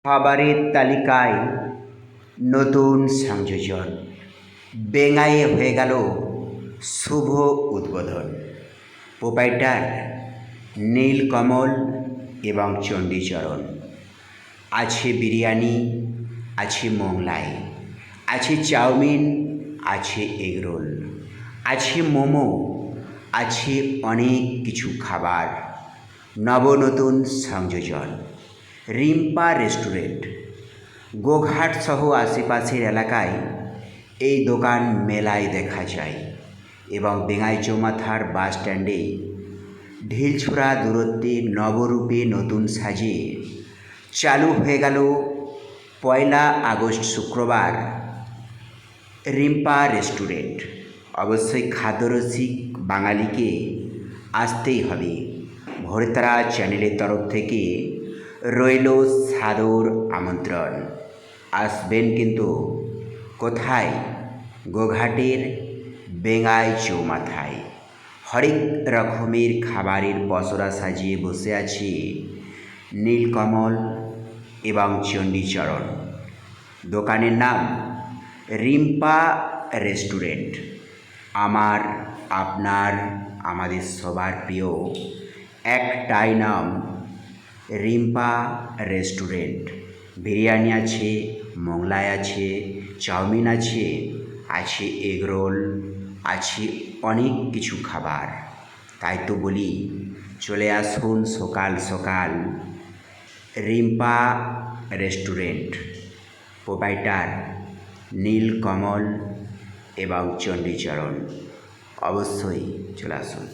খাবারের তালিকায় নতুন সংযোজন, বেঙ্গাইয়ে হয়ে গেল শুভ উদ্বোধন। প্রোপাইটার নীলকমল এবং চণ্ডীচরণ। আছে বিরিয়ানি, আছে মোগলাই, আছে চাউমিন, আছে এগরোল, আছে মোমো, আছে অনেক কিছু খাবার। নবনতুন সংযোজন রিম্পা রেস্টুরেন্ট। গোঘাট সহ আশেপাশের এলাকায় এই দোকান মেলায় দেখা যায় এবং বেঙ্গাই চৌমাথার বাস স্ট্যান্ডে ঢিলছোড়া দূরত্বে নবরূপে নতুন সাজে চালু হয়ে গেল 1 আগস্ট শুক্রবার রিম্পা রেস্টুরেন্ট। অবশ্যই খাদ্যরসিক বাঙালিকে আসতেই হবে। ভোরতারা চ্যানেলের তরফ থেকে রইল সাদর আমন্ত্রণ। আসবেন কিন্তু কোথায়? গোঘাটের বেঙ্গাই চৌমাথায়। হরেক রকমের খাবারের পসরা সাজিয়ে বসে আছে নীলকমল এবং চণ্ডীচরণ। দোকানের নাম রিম্পা রেস্টুরেন্ট। আমার, আপনার, আমাদের সবার প্রিয় একটাই নাম, রিম্পা রেস্টুরেন্ট। বিরিয়ানি আছে, মোগলাই আছে, চাউমিন আছে, আছে এগরোল, আছে অনেক কিছু খাবার। তাই তো বলি, চলে আসুন সকাল সকাল রিম্পা রেস্টুরেন্ট। প্রোপাইটার নীলকমল এবং চণ্ডীচরণ। অবশ্যই চলে আসুন।